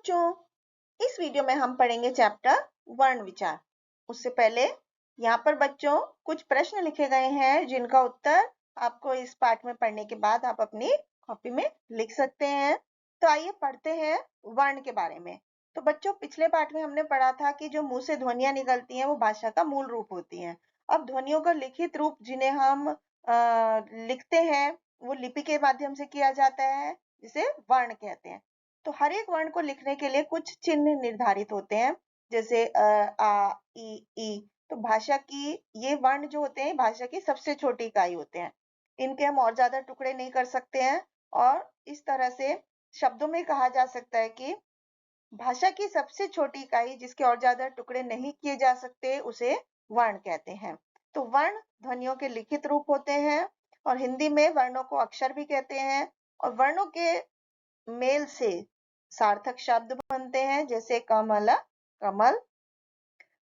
बच्चों, इस वीडियो में हम पढ़ेंगे चैप्टर वर्ण विचार। उससे पहले यहाँ पर बच्चों कुछ प्रश्न लिखे गए हैं जिनका उत्तर आपको इस पाठ में पढ़ने के बाद आप अपनी कॉपी में लिख सकते हैं। तो आइए पढ़ते हैं वर्ण के बारे में। तो बच्चों, पिछले पाठ में हमने पढ़ा था कि जो मुंह से ध्वनियां निकलती हैं वो भाषा का मूल रूप होती हैं। अब ध्वनियों का लिखित रूप जिन्हें हम लिखते हैं वो लिपि के माध्यम से किया जाता है, जिसे वर्ण कहते हैं। तो हर एक वर्ण को लिखने के लिए कुछ चिन्ह निर्धारित होते हैं, जैसे आ, ई। तो भाषा की ये वर्ण जो होते हैं भाषा की सबसे छोटी इकाई होते हैं। इनके हम और ज्यादा टुकड़े नहीं कर सकते हैं और इस तरह से शब्दों में कहा जा सकता है कि भाषा की सबसे छोटी इकाई जिसके और ज्यादा टुकड़े नहीं किए जा सकते उसे वर्ण कहते हैं। तो वर्ण ध्वनियों के लिखित रूप होते हैं और हिंदी में वर्णों को अक्षर भी कहते हैं और वर्णों के मेल से सार्थक शब्द बनते हैं, जैसे कमल, कमल।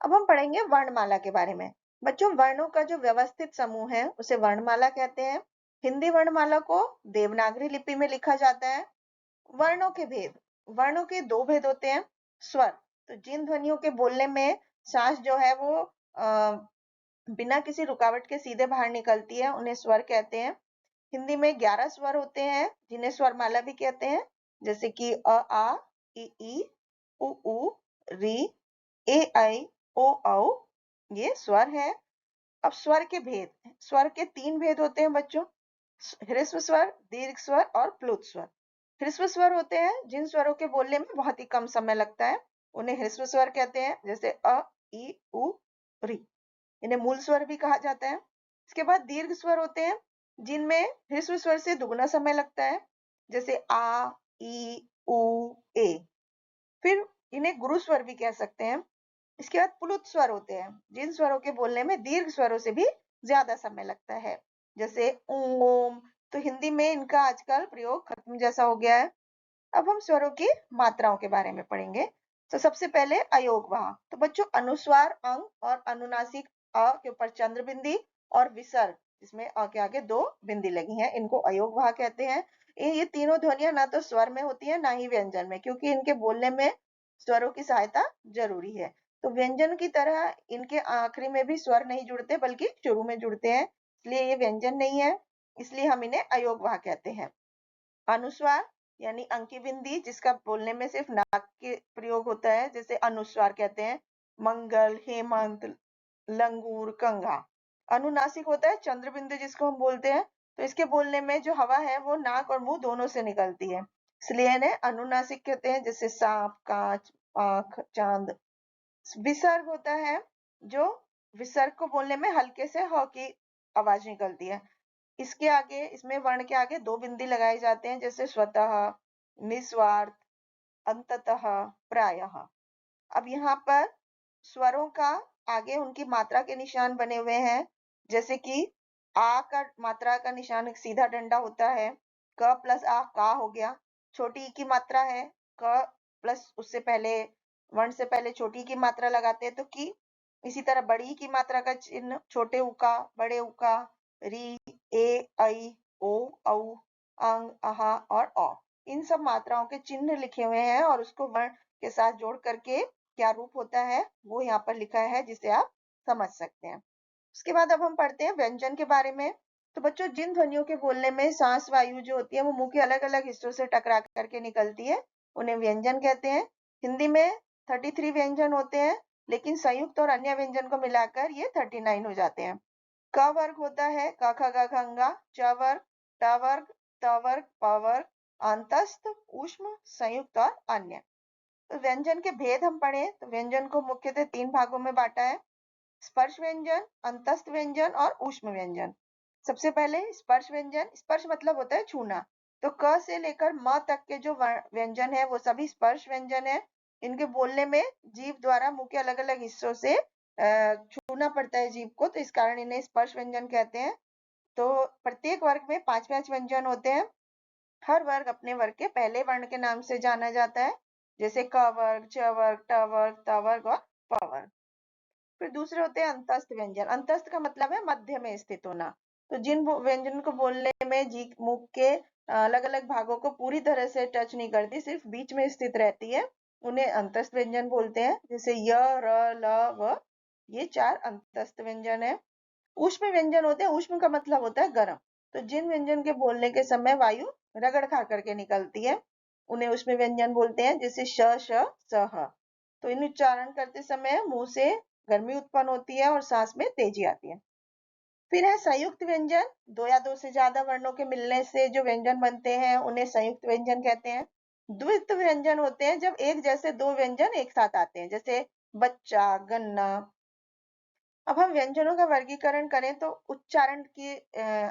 अब हम पढ़ेंगे वर्णमाला के बारे में। बच्चों, वर्णों का जो व्यवस्थित समूह है उसे वर्णमाला कहते हैं। हिंदी वर्णमाला को देवनागरी लिपि में लिखा जाता है। वर्णों के भेद। वर्णों के दो भेद होते हैं। स्वर, तो जिन ध्वनियों के बोलने में सांस जो है वो बिना किसी रुकावट के सीधे बाहर निकलती है उन्हें स्वर कहते हैं। हिंदी में 11 स्वर होते हैं जिन्हें स्वरमाला भी कहते हैं, जैसे कि अ, आ, ई, उ, री, ए, ऐ, ओ, औ। ये स्वर है। अब स्वर के भेद। स्वर के 3 भेद होते हैं बच्चों, ह्रस्व स्वर, दीर्घ स्वर और प्लुत स्वर। ह्रस्व स्वर होते हैं जिन स्वरों के बोलने में बहुत ही कम समय लगता है, उन्हें ह्रस्व स्वर कहते हैं, जैसे अ, ई, उ, री। इन्हें मूल स्वर भी कहा जाता है। इसके बाद दीर्घ स्वर होते हैं जिनमें ह्रस्व स्वर से दुगना समय लगता है, जैसे आ, ई, उ, ए। फिर इन्हें गुरु स्वर भी कह सकते हैं। इसके बाद प्लुत स्वर होते हैं जिन स्वरों के बोलने में दीर्घ स्वरों से भी ज्यादा समय लगता है, जैसे ओम। तो हिंदी में इनका आजकल प्रयोग खत्म जैसा हो गया है। अब हम स्वरों की मात्राओं के बारे में पढ़ेंगे। तो सबसे पहले अयोगवाह। तो बच्चों, अनुस्वार अंग और अनुनासिक अ के ऊपर चंद्र बिंदी और विसर्ग जिसमें अ के आगे 2 बिंदी लगी हैं, इनको अयोगवाह कहते हैं। ये तीनों ध्वनियां ना तो स्वर में होती है ना ही व्यंजन में, क्योंकि इनके बोलने में स्वरों की सहायता जरूरी है। तो व्यंजन की तरह इनके आखिरी में भी स्वर नहीं जुड़ते बल्कि शुरू में जुड़ते हैं, इसलिए ये व्यंजन नहीं है, इसलिए हम इन्हें अयोगवाह कहते हैं। अनुस्वार यानी अंकी बिंदी जिसका बोलने में सिर्फ नाक के प्रयोग होता है, जैसे अनुस्वार कहते हैं, मंगल, हेमंत, लंगूर, कंघा। अनुनासिक होता है चंद्र बिंदु जिसको हम बोलते हैं, तो इसके बोलने में जो हवा है वो नाक और मुंह दोनों से निकलती है, इसलिए इन्हें अनुनासिक कहते हैं, जैसे सांप, कांच, आंख, चांद। विसर्ग होता है जो विसर्ग को बोलने में हल्के से ह की आवाज निकलती है, इसके आगे, इसमें वर्ण के आगे 2 बिंदी लगाए जाते हैं, जैसे स्वतः, निस्वार्थ, अंततः, प्रायः। अब यहाँ पर स्वरों का आगे उनकी मात्रा के निशान बने हुए हैं, जैसे कि आ का मात्रा का निशान एक सीधा डंडा होता है, क प्लस आ का हो गया। छोटी ई की मात्रा है, क प्लस उससे पहले वर्ण से पहले छोटी की मात्रा लगाते हैं तो की। इसी तरह बड़ी ई की मात्रा का चिन्ह छोटे उ का, बड़े उ का, री, ए, ऐ, ओ, औ, अंग, अहा और औ। इन सब मात्राओं के चिन्ह लिखे हुए हैं और उसको वर्ण के साथ जोड़ करके क्या रूप होता है वो यहाँ पर लिखा है, जिसे आप समझ सकते हैं। उसके बाद अब हम पढ़ते हैं व्यंजन के बारे में। तो बच्चों, जिन ध्वनियों के बोलने में सांस वायु जो होती है वो मुंह के अलग अलग हिस्सों से टकरा करके निकलती है, उन्हें व्यंजन कहते हैं। हिंदी में 33 व्यंजन होते हैं, लेकिन संयुक्त और अन्य व्यंजन को मिलाकर ये 39 हो जाते हैं। क वर्ग होता है क ख ग घ ङ, च वर्ग, ट वर्ग, त वर्ग, प वर्ग, अंतस्थ, ऊष्म, संयुक्त और अन्य। तो व्यंजन के भेद हम पढ़े तो व्यंजन को मुख्यतः 3 भागों में बांटा है, स्पर्श व्यंजन, अंतस्थ व्यंजन और ऊष्म व्यंजन। सबसे पहले स्पर्श व्यंजन। स्पर्श मतलब होता है छूना। तो क से लेकर म तक के जो व्यंजन है वो सभी स्पर्श व्यंजन है। इनके बोलने में जीभ द्वारा मुंह के अलग अलग हिस्सों से छूना पड़ता है जीभ को, तो इस कारण इन्हें स्पर्श व्यंजन कहते हैं। तो प्रत्येक वर्ग में 5-5 व्यंजन होते हैं। हर वर्ग अपने वर्ग के पहले वर्ण के नाम से जाना जाता है, जैसे क वर्ग, च वर्ग, ट वर्ग, त वर्ग और प वर्ग। फिर दूसरे होते हैं अंतस्थ व्यंजन। अंतस्थ का मतलब है मध्य में स्थित होना। तो जिन व्यंजन को बोलने में जीभ मुख के अलग अलग भागों को पूरी तरह से टच नहीं करती, सिर्फ बीच में स्थित रहती है, उन्हें अंतस्थ व्यंजन बोलते हैं। जैसे य, र, ल, व, ये 4 अंतस्थ व्यंजन है। ऊष्म व्यंजन होते हैं। ऊष्म का मतलब होता है गर्म। तो जिन व्यंजन के बोलने के समय वायु रगड़ खा करके निकलती है, उन्हें ऊष्म व्यंजन बोलते हैं। जैसे श, श, स, ह। तो इन उच्चारण करते समय मुंह से गर्मी उत्पन्न होती है और सांस में तेजी आती है। फिर है संयुक्त व्यंजन। दो या दो से ज्यादा वर्णों के मिलने से जो व्यंजन बनते हैं, उन्हें संयुक्त व्यंजन कहते हैं। द्वित्व व्यंजन होते हैं जब एक जैसे दो व्यंजन एक साथ आते हैं, जैसे बच्चा, गन्ना। अब हम व्यंजनों का वर्गीकरण करें तो उच्चारण के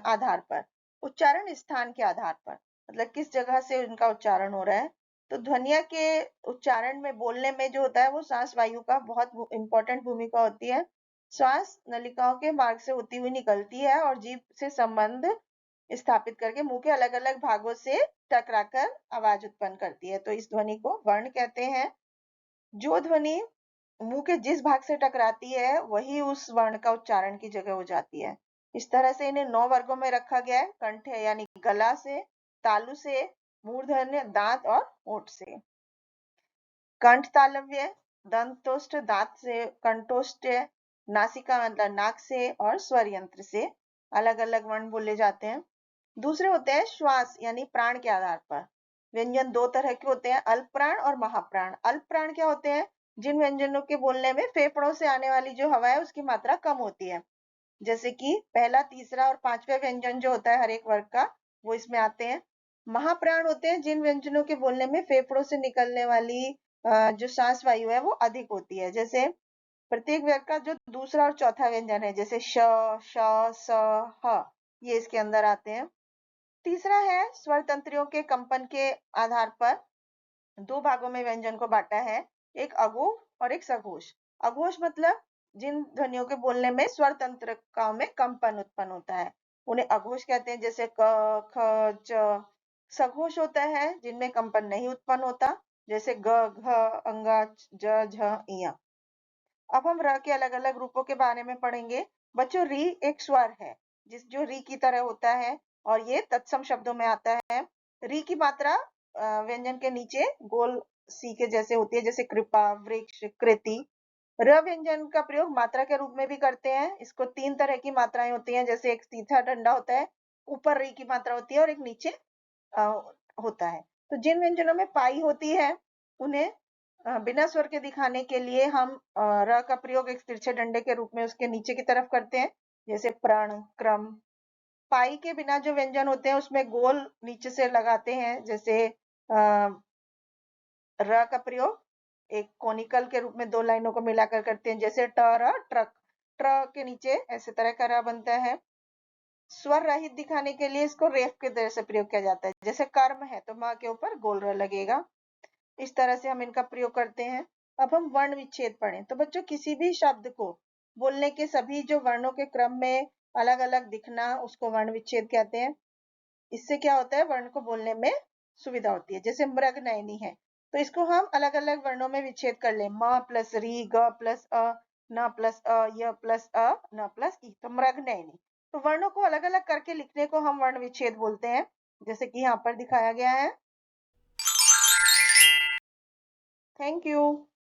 आधार पर, उच्चारण स्थान के आधार पर, मतलब किस जगह से उनका उच्चारण हो रहा है। तो ध्वनिया के उच्चारण में, बोलने में जो होता है, वो सांस वायु का बहुत इंपॉर्टेंट भूमिका होती है। श्वास नलिकाओं के मार्ग से होती हुई निकलती है और जीभ से संबंध स्थापित करके मुंह के अलग अलग भागों से टकराकर आवाज उत्पन्न करती है। तो इस ध्वनि को वर्ण कहते हैं। जो ध्वनि मुंह के जिस भाग से टकराती है, वही उस वर्ण का उच्चारण की जगह हो जाती है। इस तरह से इन्हें 9 वर्गों में रखा गया है। कंठ यानी गला से, तालु से, मूर्धन्य दांत और होंठ से। कंठ तालव्य, दंतोष्ठ दांत से, कंठोष्ठ नासिका मतलब नाक से, और स्वर यंत्र से अलग अलग वर्ण बोले जाते हैं। दूसरे होते हैं श्वास यानी प्राण के आधार पर। व्यंजन दो तरह के होते हैं, अल्प प्राण और महाप्राण। अल्प प्राण क्या होते हैं? जिन व्यंजनों के बोलने में फेफड़ों से आने वाली जो हवा है, उसकी मात्रा कम होती है। जैसे कि पहला, तीसरा और पांचवा व्यंजन जो होता है हर एक वर्ग का, वो इसमें आते हैं। महाप्राण होते हैं जिन व्यंजनों के बोलने में फेफड़ों से निकलने वाली जो सांस वायु है, वो अधिक होती है। जैसे प्रत्येक वर्ग का जो दूसरा और चौथा व्यंजन है, जैसे श, श, स, ह, ये इसके अंदर आते हैं। तीसरा है स्वर तंत्रियों के कंपन के आधार पर दो भागों में व्यंजन को बांटा है, एक अघोष और एक सघोष। अघोष मतलब जिन ध्वनियों के बोलने में स्वर तंत्रिकाओं में कंपन उत्पन्न होता है, उन्हें अघोष कहते हैं। जैसे क, ख, च। सघोष होता है जिनमें कंपन नहीं उत्पन्न होता, जैसे ग, घ, अंगा, ज, झ, इया। अब हम र के अलग अलग रूपों के बारे में पढ़ेंगे। बच्चों, री एक स्वर है जो री की तरह होता है और ये तत्सम शब्दों में आता है। री की मात्रा व्यंजन के नीचे गोल सी के जैसे होती है, जैसे कृपा, वृक्ष, कृति। र व्यंजन का प्रयोग मात्रा के रूप में भी करते हैं। इसको तीन तरह की मात्राएं होती हैं, जैसे एक सीधा डंडा होता है, ऊपर री की मात्रा होती है, और एक नीचे अ, होता है। तो जिन व्यंजनों में पाई होती है, उन्हें बिना स्वर के दिखाने के लिए हम र का प्रयोग एक तिरछे डंडे के रूप में उसके नीचे की तरफ करते हैं, जैसे प्रण, क्रम। पाई के बिना जो व्यंजन होते हैं, उसमें गोल नीचे से लगाते हैं, जैसे र का प्रयोग एक कोनिकल के रूप में दो लाइनों को मिलाकर करते हैं, जैसे ट, र, ट्रक। ट्र के नीचे ऐसे तरह का र बनता है। स्वर रहित दिखाने के लिए इसको रेफ के तरह से प्रयोग किया जाता है, जैसे कर्म है तो माँ के ऊपर गोल र लगेगा। इस तरह से हम इनका प्रयोग करते हैं। अब हम वर्ण विच्छेद पढ़ें। तो बच्चों, किसी भी शब्द को बोलने के सभी जो वर्णों के क्रम में अलग अलग दिखना, उसको वर्ण विच्छेद कहते हैं। इससे क्या होता है? वर्ण को बोलने में सुविधा होती है। जैसे मृग नयनी है, तो इसको हम अलग अलग वर्णों में विच्छेद कर ले, म प्लस री, ग प्लस अ, न प्लस अ, य प्लस अ, न प्लस ई, तो मृग नयनी। तो वर्णों को अलग अलग करके लिखने को हम वर्ण विच्छेद बोलते हैं, जैसे कि यहाँ पर दिखाया गया है। Thank you.